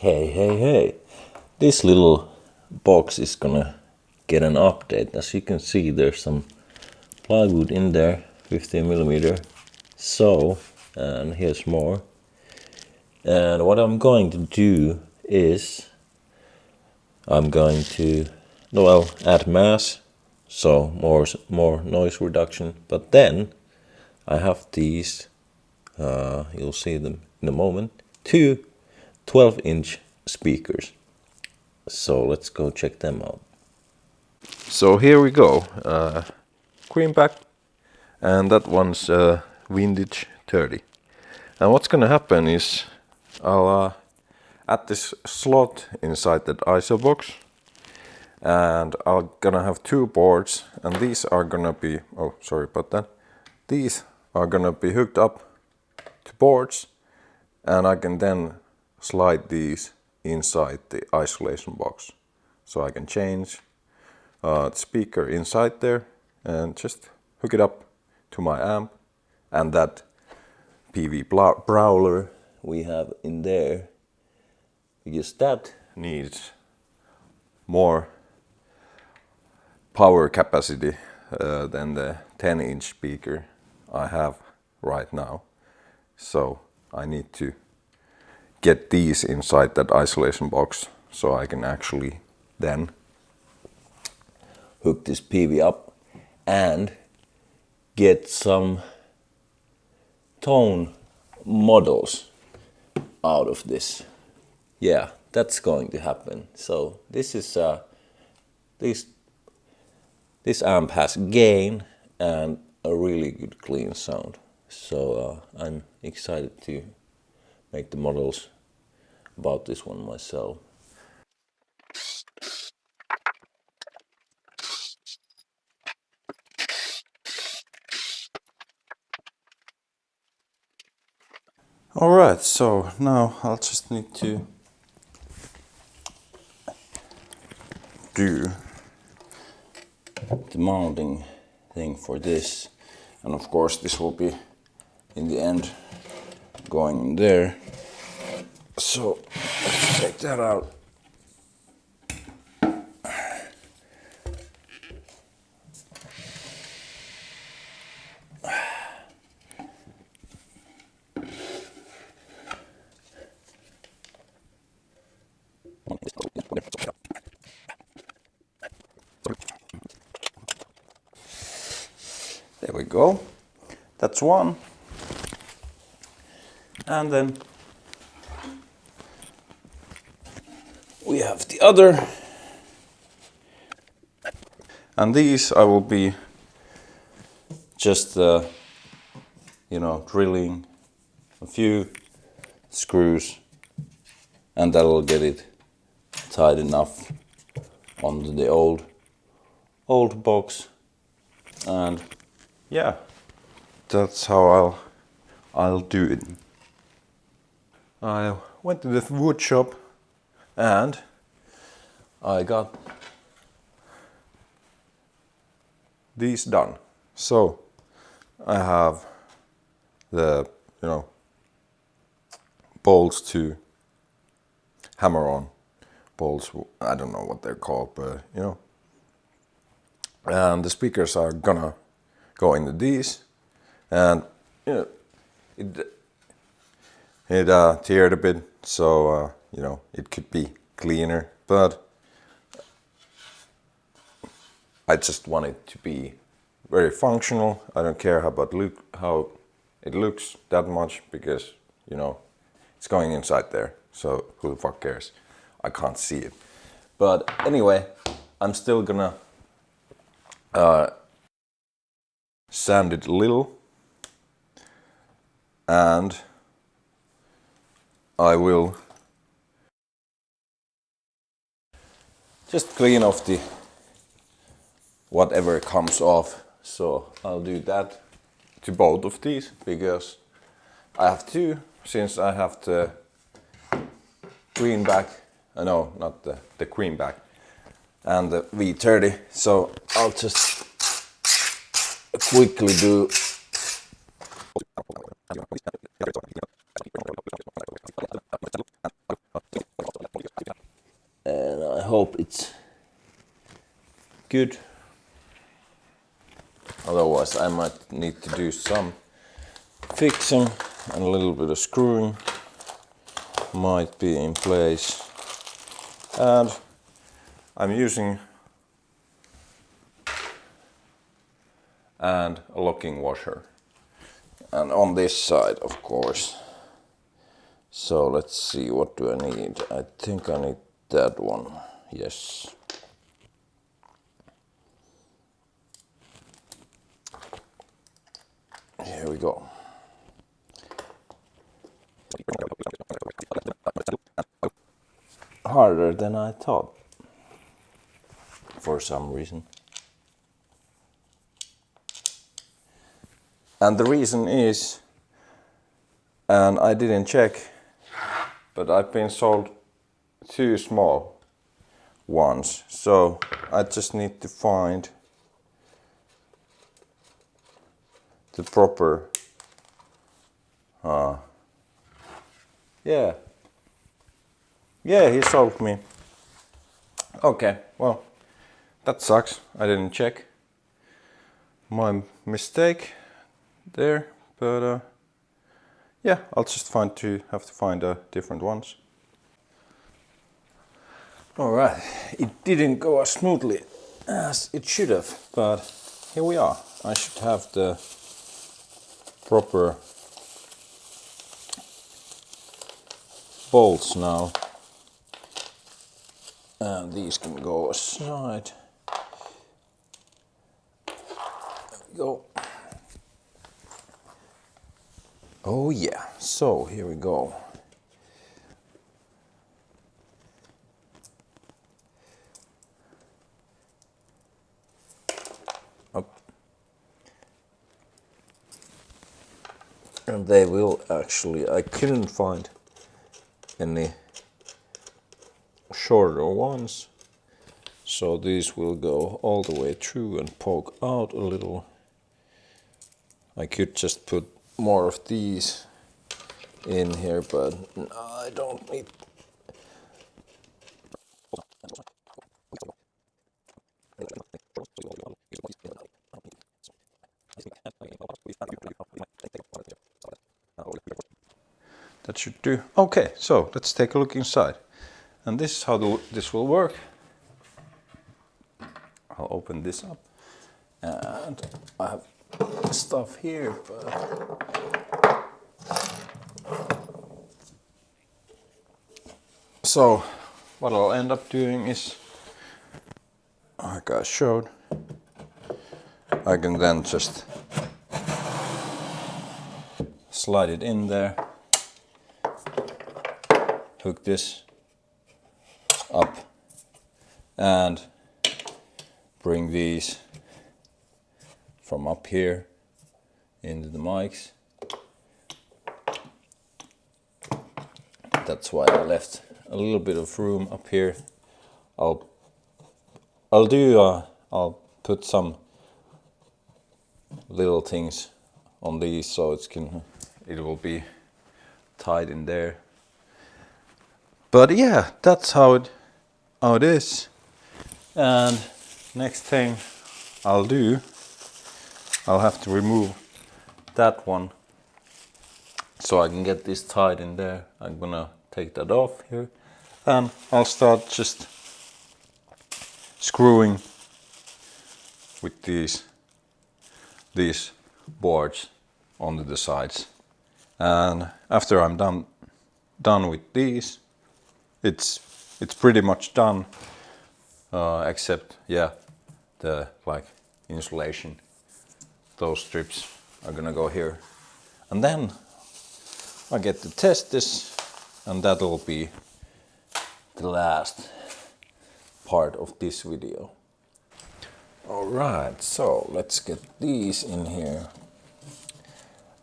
Hey. This little box is gonna get an update. As you can see, there's some plywood in there, 15mm. So, and here's more. And what I'm going to do is I'm going to, well, add mass, so more noise reduction. But then I have these, you'll see them in a moment, two 12-inch speakers. So let's go check them out. So here we go, greenback, and that one's vintage 30. And what's gonna happen is I'll add this slot inside that ISO box, and I'm gonna have two boards, and these are gonna be, oh sorry about that, these are gonna be hooked up to boards, and I can then slide these inside the isolation box. So I can change the speaker inside there and just hook it up to my amp, and that Peavey prowler we have in there, because that needs more power capacity than the 10-inch speaker I have right now. So I need to get these inside that isolation box so I can actually then hook this Peavey up and get some tone models out of this. Yeah, that's going to happen. So this is this amp has gain and a really good clean sound. So I'm excited to make the models about this one myself. Alright, so now I'll just need to do the mounting thing for this, and of course this will be in the end going in there. So let's take that out. There we go. That's one. And then we have the other. And these I will be just, drilling a few screws, and that'll get it tight enough onto the old box. And yeah, that's how I'll do it. I went to the wood shop and I got these done. So I have the bolts to hammer on, bolts, I don't know what they're called, but and the speakers are gonna go into these, and it teared a bit, so it could be cleaner, but I just want it to be very functional. I don't care how it looks that much, because it's going inside there, so who the fuck cares? I can't see it. But anyway, I'm still gonna sand it a little, and I will just clean off the whatever comes off. So I'll do that to both of these, because I have two, since I have the greenback, no, not the greenback, and the V30. So I'll just quickly do hope it's good. Otherwise I might need to do some fixing, and a little bit of screwing might be in place. And I'm using a locking washer, and on this side of course. So let's see, what do I need? I think I need that one, yes. Here we go. Harder than I thought, for some reason. And the reason is, and I didn't check, but I've been sold 2 small ones, so I just need to find the proper, yeah, he sold me. Okay, well, that sucks. I didn't check. My mistake there, but yeah, I'll just have to find different ones. Alright, it didn't go as smoothly as it should have, but here we are. I should have the proper bolts now. And these can go aside. There we go. Oh yeah, so here we go. Up. And they will actually, I couldn't find any shorter ones, so these will go all the way through and poke out a little. I could just put more of these in here, but I don't need. That should do. Okay, so let's take a look inside. And this is how this will work. I'll open this up. And I have stuff here, but... So, what I'll end up doing is, like I showed, I can then just slide it in there, hook this up, and bring these from up here into the mics. That's why I left a little bit of room up here. I'll put some little things on these so it will be tied in there. But yeah, that's how it is. And next thing I'll do, I'll have to remove that one so I can get this tied in there. I'm gonna take that off here, and I'll start just screwing with these boards onto the sides. And after I'm done with these, it's pretty much done, except the insulation. Those strips are gonna go here, and then I get to test this, and that'll be the last part of this video. Alright, so let's get these in here,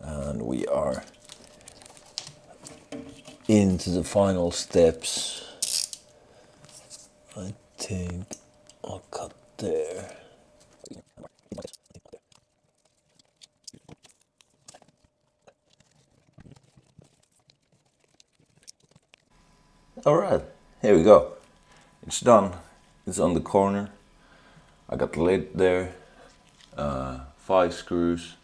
and we are into the final steps. I think I'll cut there. Alright, here we go. it's done. It's on the corner. I got the lid there, 5 screws.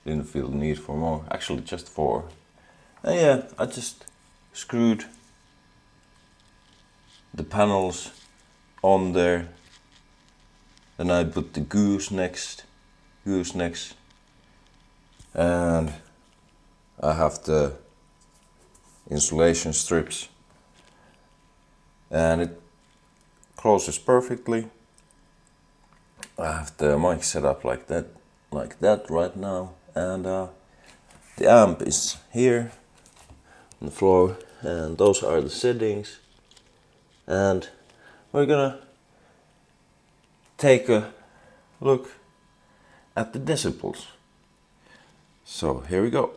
Didn't feel the need for more, actually just 4. And yeah, I just screwed the panels on there. Then I put the goosenecks, and I have the insulation strips, and it closes perfectly. I have the mic set up like that right now, and the amp is here on the floor, and those are the settings. And we're gonna take a look at the decibels. So here we go.